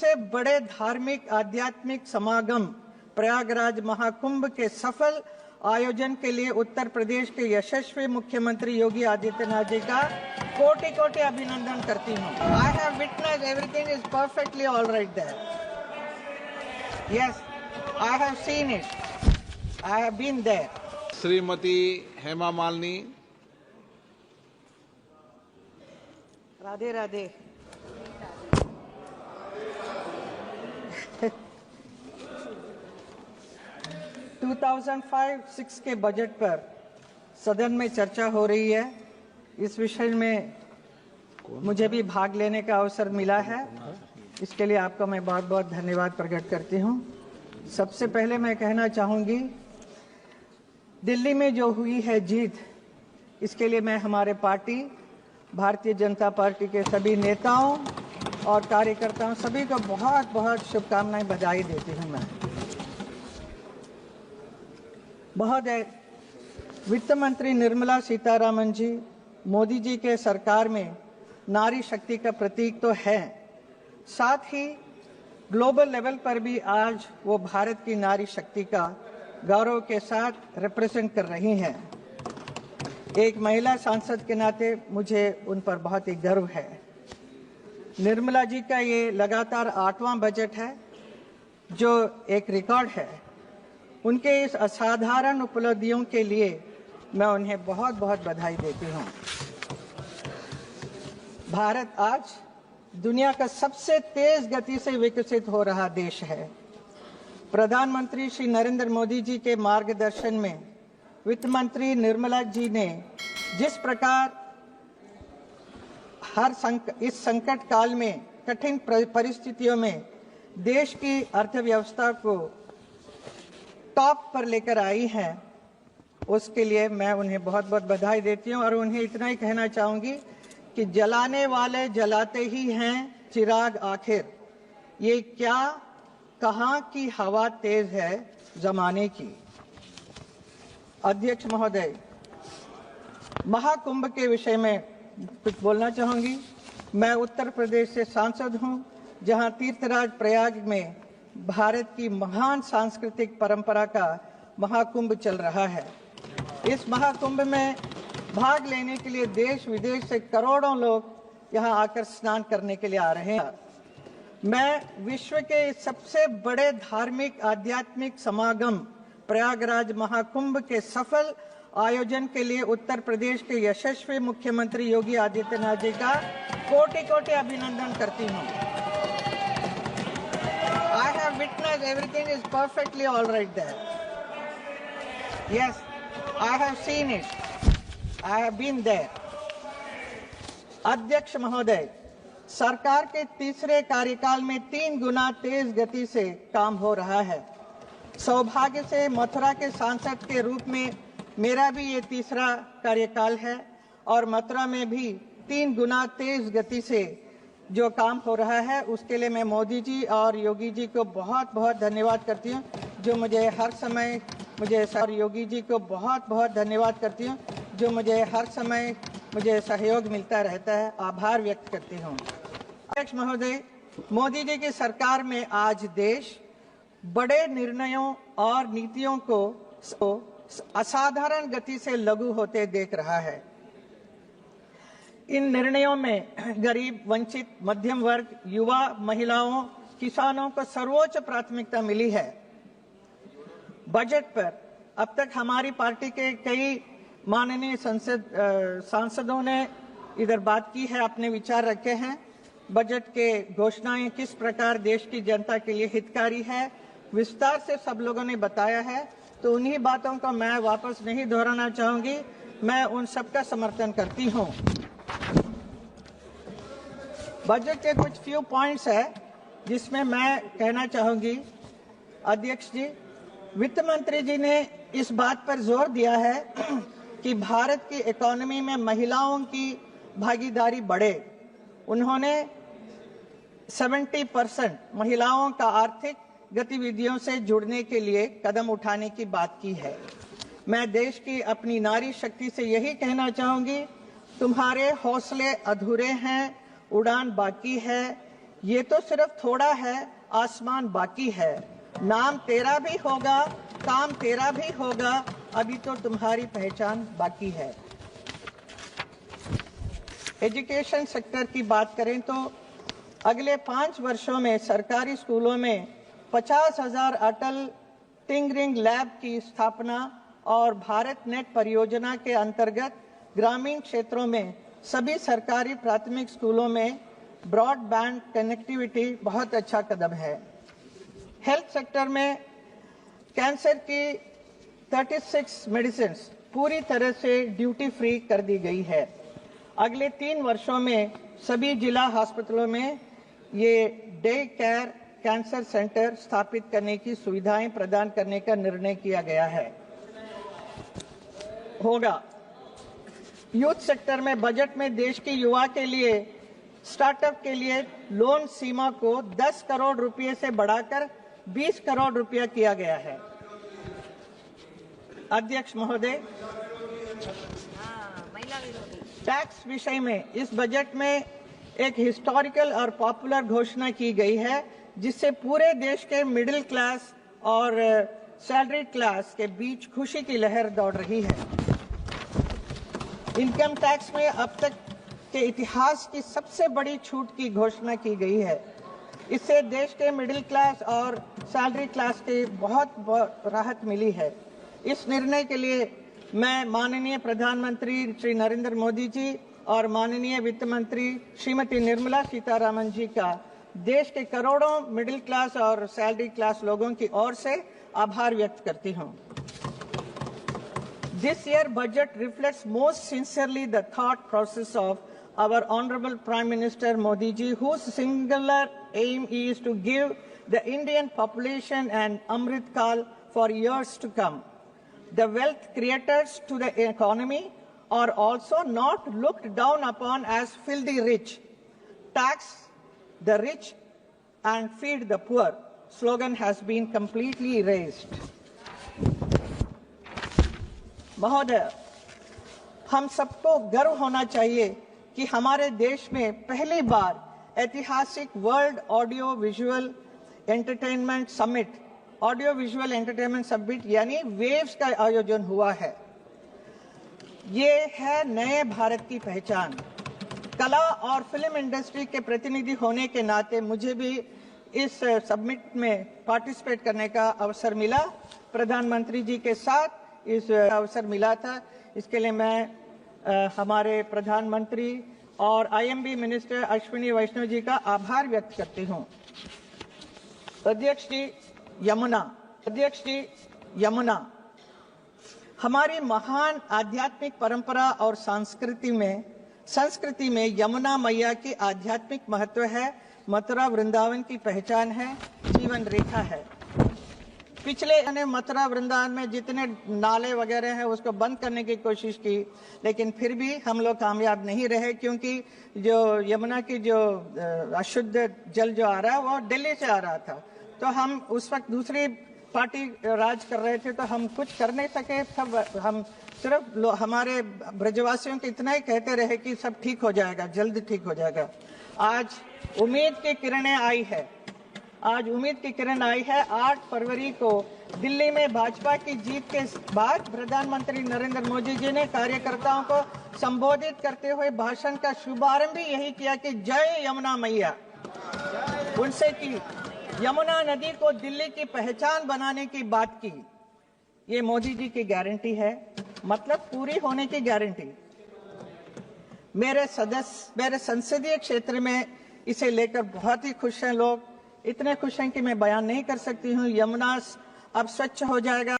सबसे बड़े धार्मिक आध्यात्मिक समागम प्रयागराज महाकुंभ के सफल आयोजन के लिए उत्तर प्रदेश के यशस्वी मुख्यमंत्री योगी आदित्यनाथ जी का कोटि कोटि अभिनंदन करती हूँ। I have witnessed everything is perfectly all right there. Yes, I have seen it, I have been there. Shrimati Hema Malini. Radhe Radhe. To 2005-06 के बजट पर सदन में चर्चा हो रही है। इस विषय में मुझे भी भाग लेने का अवसर मिला है, इसके लिए आपका मैं बहुत बहुत धन्यवाद प्रकट करती हूँ। सबसे पहले मैं कहना चाहूँगी, दिल्ली में जो हुई है जीत, इसके लिए मैं हमारे पार्टी भारतीय जनता पार्टी के सभी नेताओं और कार्यकर्ताओं सभी को बहुत बहुत शुभकामनाएं, बधाई देती हूँ। मैं महोदय, वित्त मंत्री निर्मला सीतारामन जी मोदी जी के सरकार में नारी शक्ति का प्रतीक तो है, साथ ही ग्लोबल लेवल पर भी आज वो भारत की नारी शक्ति का गौरव के साथ रिप्रेजेंट कर रही हैं। एक महिला सांसद के नाते मुझे उन पर बहुत ही गर्व है। निर्मला जी का ये लगातार 8वां बजट है, जो एक रिकॉर्ड है। उनके इस असाधारण उपलब्धियों के लिए मैं उन्हें बहुत बहुत बधाई देती हूँ। भारत आज दुनिया का सबसे तेज गति से विकसित हो रहा देश है। प्रधानमंत्री श्री नरेंद्र मोदी जी के मार्गदर्शन में वित्त मंत्री निर्मला जी ने जिस प्रकार इस संकट काल में, कठिन परिस्थितियों में देश की अर्थव्यवस्था को टॉप पर लेकर आई है, उसके लिए मैं उन्हें बहुत बहुत बधाई देती हूं। और उन्हें इतना ही कहना चाहूंगी कि जलाने वाले जलाते ही हैं चिराग आखिर, ये क्या कहां की हवा तेज है जमाने की। अध्यक्ष महोदय, महाकुंभ के विषय में कुछ बोलना चाहूंगी। मैं उत्तर प्रदेश से सांसद हूं, जहां तीर्थराज प्रयाग में भारत की महान सांस्कृतिक परंपरा का महाकुंभ चल रहा है। इस महाकुंभ में भाग लेने के लिए देश विदेश से करोड़ों लोग यहां आकर स्नान करने के लिए आ रहे हैं। मैं विश्व के सबसे बड़े धार्मिक आध्यात्मिक समागम प्रयागराज महाकुंभ के सफल आयोजन के लिए उत्तर प्रदेश के यशस्वी मुख्यमंत्री योगी आदित्यनाथ जी का कोटि कोटि अभिनंदन करती हूँ। I have witnessed everything is perfectly all right there. Yes, I have seen it, I have been there. अध्यक्ष महोदय, सरकार के तीसरे कार्यकाल में 3 गुना तेज गति से काम हो रहा है। सौभाग्य से मथुरा के सांसद के रूप में मेरा भी ये तीसरा कार्यकाल है और मथुरा में भी 3 गुना तेज गति से जो काम हो रहा है, उसके लिए मैं मोदी जी और योगी जी को बहुत बहुत धन्यवाद करती हूँ, जो मुझे हर समय और योगी जी को बहुत बहुत धन्यवाद करती हूँ, जो मुझे हर समय सहयोग मिलता रहता है। आभार व्यक्त करती हूँ। अध्यक्ष महोदय, मोदी जी की सरकार में आज देश बड़े निर्णयों और नीतियों को असाधारण गति से लागू होते देख रहा है। इन निर्णयों में गरीब, वंचित, मध्यम वर्ग, युवा, महिलाओं, किसानों को सर्वोच्च प्राथमिकता मिली है। बजट पर अब तक हमारी पार्टी के कई माननीय सांसदों ने इधर बात की है, अपने विचार रखे हैं। बजट के घोषणाएं किस प्रकार देश की जनता के लिए हितकारी है, विस्तार से सब लोगों ने बताया है, तो उन्हीं बातों को मैं वापस नहीं दोहराना चाहूंगी। मैं उन सबका समर्थन करती हूं। बजट के कुछ फ्यू पॉइंट्स है जिसमें मैं कहना चाहूंगी। अध्यक्ष जी, वित्त मंत्री जी ने इस बात पर जोर दिया है कि भारत की इकोनॉमी में महिलाओं की भागीदारी बढ़े। उन्होंने 70% महिलाओं का आर्थिक गतिविधियों से जुड़ने के लिए कदम उठाने की बात की है। मैं देश की अपनी नारी शक्ति से यही कहना चाहूंगी, तुम्हारे हौसले अधूरे हैं, उड़ान बाकी है। ये तो सिर्फ थोड़ा है, आसमान बाकी है। नाम तेरा भी होगा, काम तेरा भी होगा, अभी तो तुम्हारी पहचान बाकी है। एजुकेशन सेक्टर की बात करें तो अगले 5 वर्षों में सरकारी स्कूलों में 50,000 अटल टिंकरिंग लैब की स्थापना और भारत नेट परियोजना के अंतर्गत ग्रामीण क्षेत्रों में सभी सरकारी प्राथमिक स्कूलों में ब्रॉडबैंड कनेक्टिविटी बहुत अच्छा कदम है। हेल्थ सेक्टर में कैंसर की 36 मेडिसिन पूरी तरह से ड्यूटी फ्री कर दी गई है। अगले 3 वर्षों में सभी जिला अस्पतालों में ये डे केयर कैंसर सेंटर स्थापित करने की सुविधाएं प्रदान करने का निर्णय किया गया होगा। यूथ सेक्टर में बजट में देश के युवा के लिए स्टार्टअप के लिए लोन सीमा को 10 करोड़ रुपए से बढ़ाकर 20 करोड़ रुपया किया गया है। अध्यक्ष महोदय, टैक्स विषय में इस बजट में एक हिस्टोरिकल और पॉपुलर घोषणा की गई है, जिससे पूरे देश के मिडिल क्लास और सैलरी क्लास के बीच खुशी की लहर दौड़ रही है। इनकम टैक्स में अब तक के इतिहास की सबसे बड़ी छूट की घोषणा की गई है। इससे देश के मिडिल क्लास और सैलरी क्लास के बहुत राहत मिली है। इस निर्णय के लिए मैं माननीय प्रधानमंत्री श्री नरेंद्र मोदी जी और माननीय वित्त मंत्री श्रीमती निर्मला सीतारामन जी का देश के करोड़ों मिडिल क्लास और सैलरी क्लास लोगों की ओर से आभार व्यक्त करती हूं। This year budget reflects most sincerely the thought process of our Honorable Prime Minister Modi ji, whose singular aim is to give the Indian population an Amrit Kal for years to come. The wealth creators to the economy are also not looked down upon as filthy rich. Tax the rich and feed the poor slogan has been completely erased. महोदय, हम सबको गर्व होना चाहिए कि हमारे देश में पहली बार ऐतिहासिक world audio visual entertainment summit यानी वेव्स का आयोजन हुआ है। ये है नए भारत की पहचान। कला और फिल्म इंडस्ट्री के प्रतिनिधि होने के नाते मुझे भी इस समिट में पार्टिसिपेट करने का अवसर मिला। प्रधानमंत्री जी के साथ इस अवसर मिला था। इसके लिए मैं हमारे प्रधानमंत्री और आईएमबी मिनिस्टर अश्विनी वैष्णव जी का आभार व्यक्त करती हूं। अध्यक्ष जी यमुना हमारी महान आध्यात्मिक परंपरा और संस्कृति में यमुना मैया की आध्यात्मिक महत्व है, मथुरा वृंदावन की पहचान है, जीवन रेखा है। पिछले मथुरा वृंदावन में जितने नाले वगैरह हैं उसको बंद करने की कोशिश की, लेकिन फिर भी हम लोग कामयाब नहीं रहे, क्योंकि जो यमुना की जो अशुद्ध जल जो आ रहा है वो दिल्ली से आ रहा था। तो हम उस वक्त दूसरी पार्टी राज कर रहे थे, तो हम कुछ कर नहीं सके। तब हम सिर्फ हमारे ब्रजवासियों को इतना ही कहते रहे कि सब ठीक हो जाएगा, जल्द ठीक हो जाएगा। आज उम्मीद की किरणें आई है। 8 फरवरी को दिल्ली में भाजपा की जीत के बाद प्रधानमंत्री नरेंद्र मोदी जी ने कार्यकर्ताओं को संबोधित करते हुए भाषण का शुभारंभ भी यही किया कि जय यमुना मैया। उनसे की यमुना नदी को दिल्ली की पहचान बनाने की बात की। ये मोदी जी की गारंटी है, मतलब पूरी होने की गारंटी। मेरे संसदीय क्षेत्र में इसे लेकर बहुत ही खुश हैं लोग। इतने खुश हैं कि मैं बयान नहीं कर सकती हूँ। यमुना अब स्वच्छ हो जाएगा।